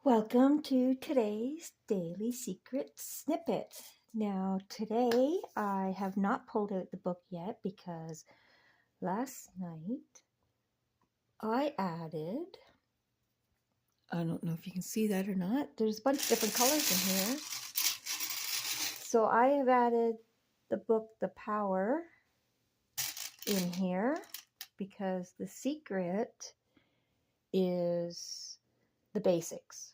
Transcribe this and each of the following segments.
Welcome to today's Daily Secret Snippet. Now, today I have not pulled out the book yet because last night I added, I don't know if you can see that or not, there's a bunch of different colors in here. So I have added the book The Power in here because the secret is the basics.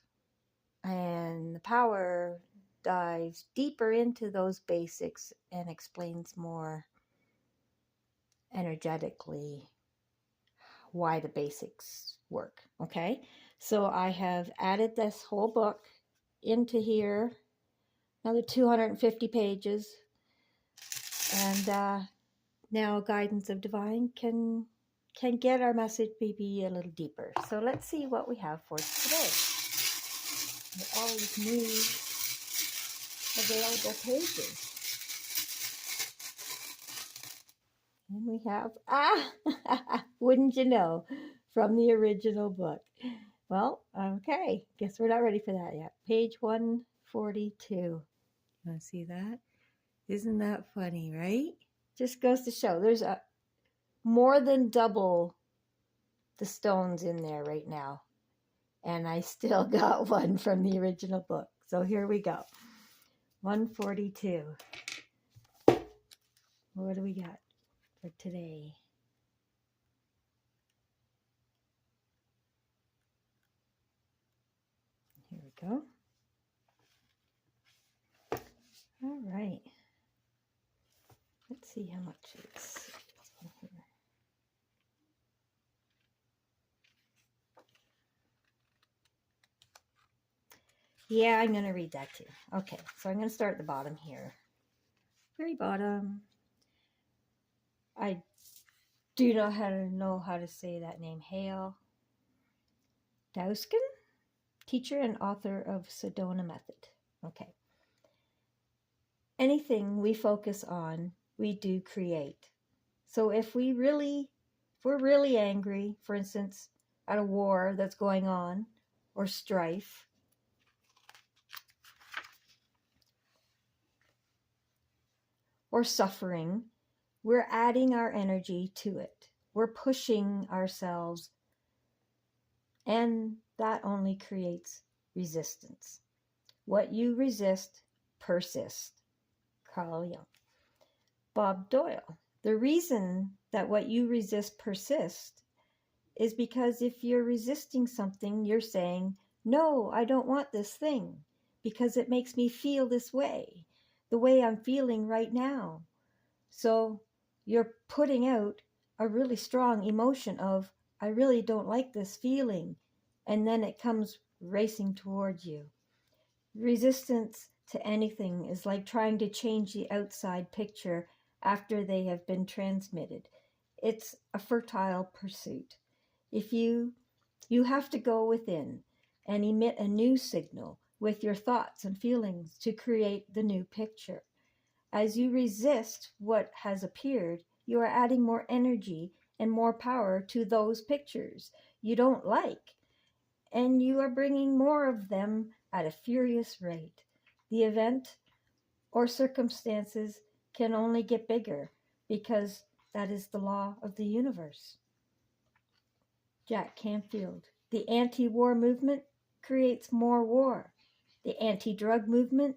And the power dives deeper into those basics and explains more energetically why the basics work. Okay, so I have added this whole book into here, another 250 pages, and now Guidance of Divine can get our message maybe a little deeper. So let's see what we have for today. All these new available pages. And we have, wouldn't you know, from the original book. Well, okay, guess we're not ready for that yet. Page 142. You want to see that? Isn't that funny, right? Just goes to show there's more than double the stones in there right now. And I still got one from the original book. So here we go. 142. What do we got for today? Here we go. All right. Let's see how much it's in here. Yeah, I'm going to read that too. Okay, so I'm going to start at the bottom here. Very bottom. I do not know how to say that name. Hale Dauskin, teacher and author of Sedona Method. Okay. Anything we focus on, we do create. So if we're really angry, for instance, at a war that's going on, or strife, or suffering, we're adding our energy to it. We're pushing ourselves, and that only creates resistance. What you resist persists. Carl Jung. Bob Doyle. The reason that what you resist persists is because if you're resisting something, you're saying, no, I don't want this thing because it makes me feel this way, the way I'm feeling right now. So you're putting out a really strong emotion of, I really don't like this feeling. And then it comes racing towards you. Resistance to anything is like trying to change the outside picture after they have been transmitted. It's a fertile pursuit. If you have to go within and emit a new signal with your thoughts and feelings to create the new picture. As you resist what has appeared, you are adding more energy and more power to those pictures you don't like, and you are bringing more of them at a furious rate. The event or circumstances can only get bigger because that is the law of the universe. Jack Canfield. The anti-war movement creates more war. The anti-drug movement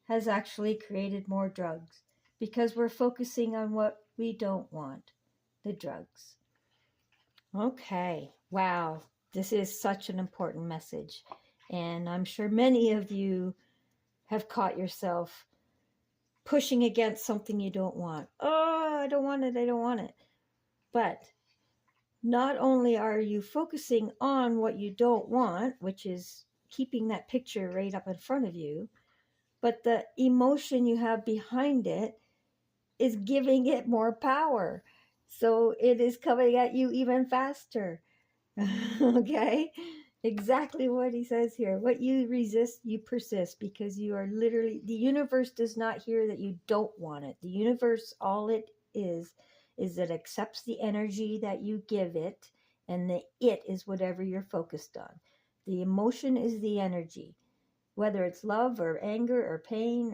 has actually created more drugs because we're focusing on what we don't want, the drugs. Okay, wow, this is such an important message. And I'm sure many of you have caught yourself pushing against something you don't want. Oh, I don't want it, I don't want it. But not only are you focusing on what you don't want, which is keeping that picture right up in front of you, but the emotion you have behind it is giving it more power. So it is coming at you even faster. Okay? Exactly what he says here. What you resist, you persist, because you are literally, the universe does not hear that you don't want it. The universe, all it is it accepts the energy that you give it, and the it is whatever you're focused on. The emotion is the energy. Whether it's love or anger or pain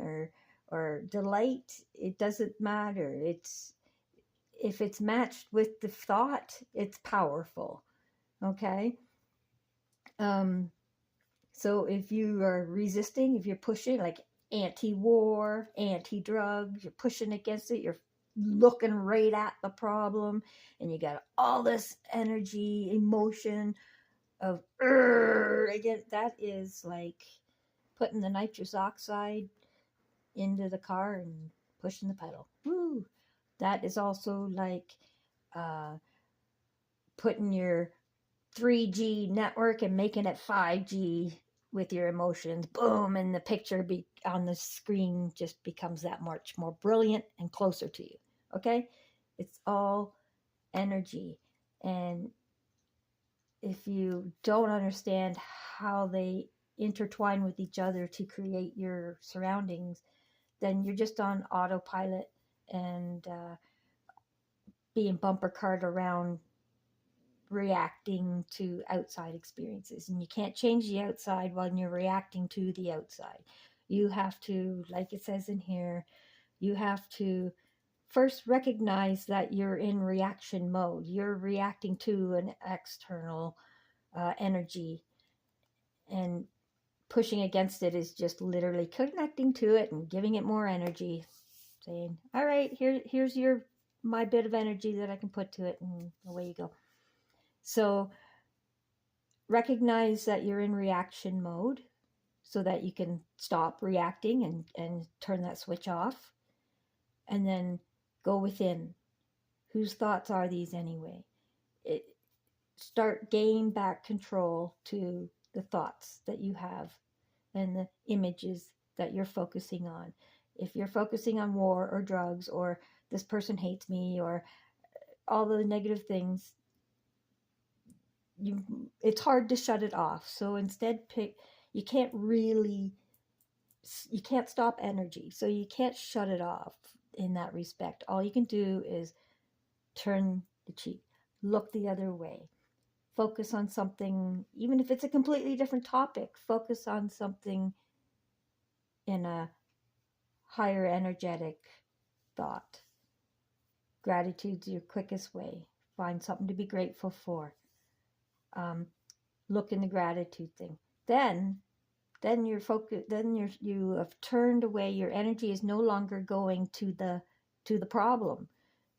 or delight, it doesn't matter. It's if it's matched with the thought, it's powerful. Okay. Um, so if you are resisting, if you're pushing, like anti-war, anti-drugs, you're pushing against it, you're looking right at the problem, and you got all this energy, emotion of again, that is like putting the nitrous oxide into the car and pushing the pedal. Woo! That is also like uh, putting your 3G network and making it 5G with your emotions. Boom! And the picture on the screen just becomes that much more brilliant and closer to you. Okay? It's all energy. And if you don't understand how they intertwine with each other to create your surroundings, then you're just on autopilot and being bumper cart around reacting to outside experiences. And you can't change the outside when you're reacting to the outside. You have to, like it says in here, you have to first recognize that you're in reaction mode. You're reacting to an external energy, and pushing against it is just literally connecting to it and giving it more energy, saying, all right, here's my bit of energy that I can put to it, and away you go. So recognize that you're in reaction mode so that you can stop reacting and turn that switch off, and then go within. Whose thoughts are these anyway? Gain back control to the thoughts that you have and the images that you're focusing on. If you're focusing on war or drugs or this person hates me or all the negative things, it's hard to shut it off. So instead, you can't stop energy, so you can't shut it off in that respect. All you can do is turn the cheek, look the other way, focus on something, even if it's a completely different topic, focus on something in a higher energetic thought. Gratitude's your quickest way. Find something to be grateful for. Look in the gratitude thing. Then you're focused. Then you have turned away. Your energy is no longer going to the problem.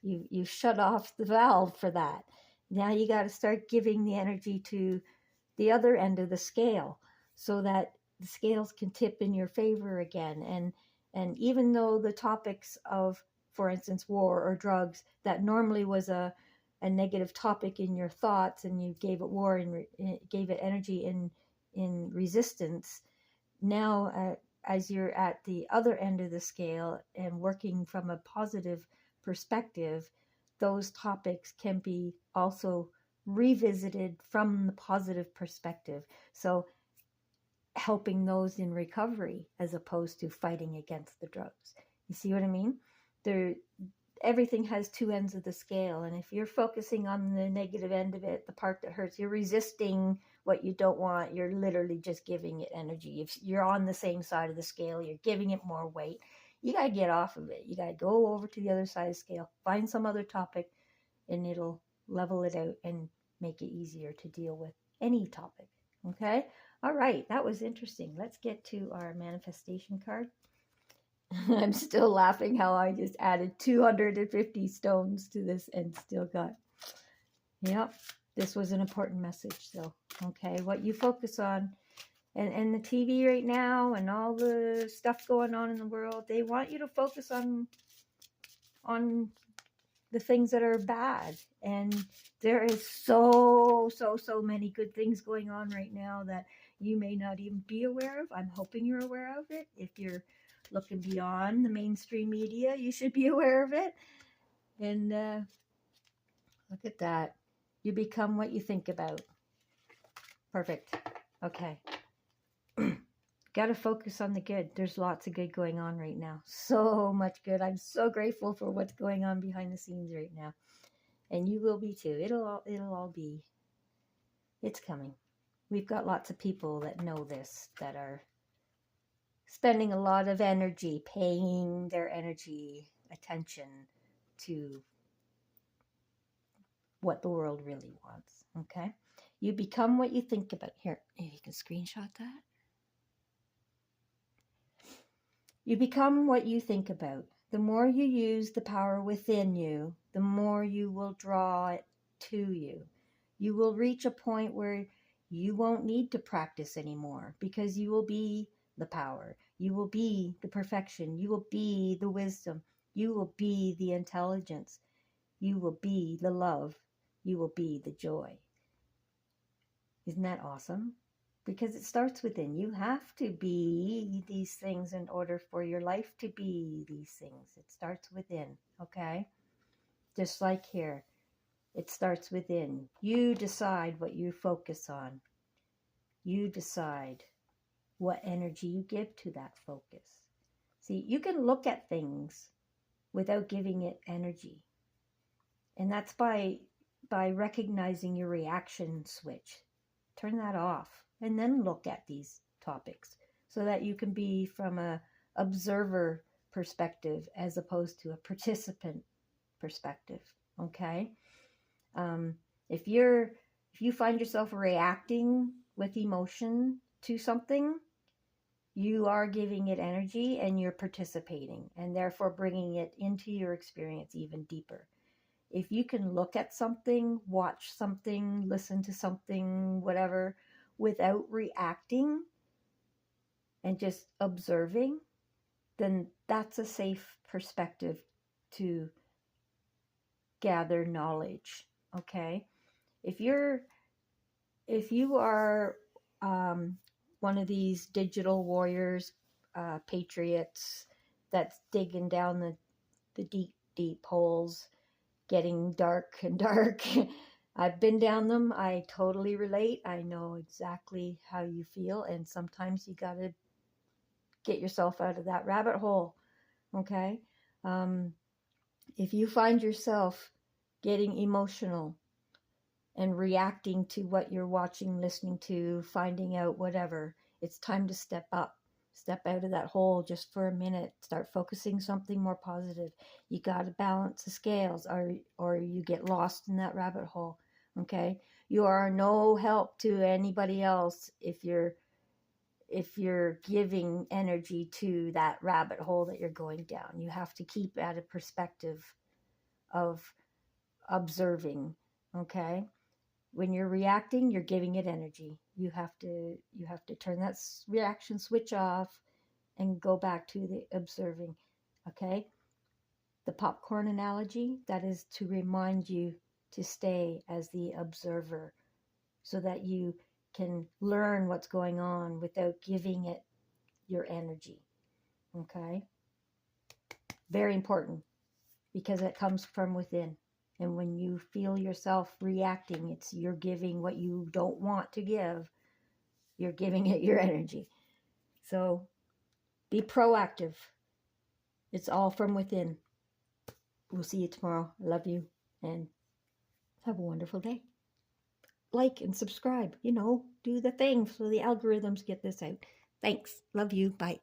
You shut off the valve for that. Now you got to start giving the energy to the other end of the scale, so that the scales can tip in your favor again. And even though the topics of, for instance, war or drugs, that normally was a negative topic in your thoughts, and you gave it war and gave it energy in resistance, now as you're at the other end of the scale and working from a positive perspective, those topics can be also revisited from the positive perspective. So helping those in recovery as opposed to fighting against the drugs. You see what I mean? Everything has two ends of the scale. And if you're focusing on the negative end of it, the part that hurts, you're resisting what you don't want. You're literally just giving it energy. If you're on the same side of the scale, you're giving it more weight. You got to get off of it. You got to go over to the other side of the scale, find some other topic, and it'll level it out and make it easier to deal with any topic. Okay? All right. That was interesting. Let's get to our manifestation card. I'm still laughing how I just added 250 stones to this and still got, yep, this was an important message. So, okay, what you focus on, and the TV right now and all the stuff going on in the world, they want you to focus on the things that are bad. And there is so many good things going on right now that you may not even be aware of. I'm hoping you're aware of it. If you're looking beyond the mainstream media, you should be aware of it. And look at that. You become what you think about. Perfect. Okay. Got to focus on the good. There's lots of good going on right now. So much good. I'm so grateful for what's going on behind the scenes right now. And you will be too. It'll all be. It's coming. We've got lots of people that know this, that are spending a lot of energy, paying their energy attention to what the world really wants. Okay? You become what you think about. Here, maybe you can screenshot that. You become what you think about. The more you use the power within you, the more you will draw it to you. You will reach a point where you won't need to practice anymore, because you will be the power. You will be the perfection. You will be the wisdom. You will be the intelligence. You will be the love. You will be the joy. Isn't that awesome? Because it starts within. You have to be these things in order for your life to be these things. It starts within, okay? Just like here, it starts within. You decide what you focus on. You decide what energy you give to that focus. See, you can look at things without giving it energy. And that's by recognizing your reaction switch. Turn that off and then look at these topics so that you can be from a observer perspective as opposed to a participant perspective. Okay? If you find yourself reacting with emotion to something, you are giving it energy and you're participating, and therefore bringing it into your experience even deeper. If you can look at something, watch something, listen to something, whatever, without reacting and just observing, then that's a safe perspective to gather knowledge. Okay? If you are one of these digital warriors, patriots that's digging down the deep, deep holes, getting dark and dark. I've been down them. I totally relate. I know exactly how you feel. And sometimes you got to get yourself out of that rabbit hole. Okay? If you find yourself getting emotional and reacting to what you're watching, listening to, finding out, whatever, it's time to step up. Step out of that hole just for a minute. Start focusing something more positive. You got to balance the scales, or you get lost in that rabbit hole. Okay? You are no help to anybody else if you're giving energy to that rabbit hole that you're going down. You have to keep at a perspective of observing. Okay? When you're reacting, you're giving it energy. You have to turn that reaction switch off and go back to the observing. Okay? The popcorn analogy, that is to remind you to stay as the observer so that you can learn what's going on without giving it your energy. Okay? Very important, because it comes from within. And when you feel yourself reacting, you're giving what you don't want to give. You're giving it your energy. So be proactive. It's all from within. We'll see you tomorrow. I love you, and have a wonderful day. Like and subscribe. Do the thing so the algorithms get this out. Thanks. Love you. Bye.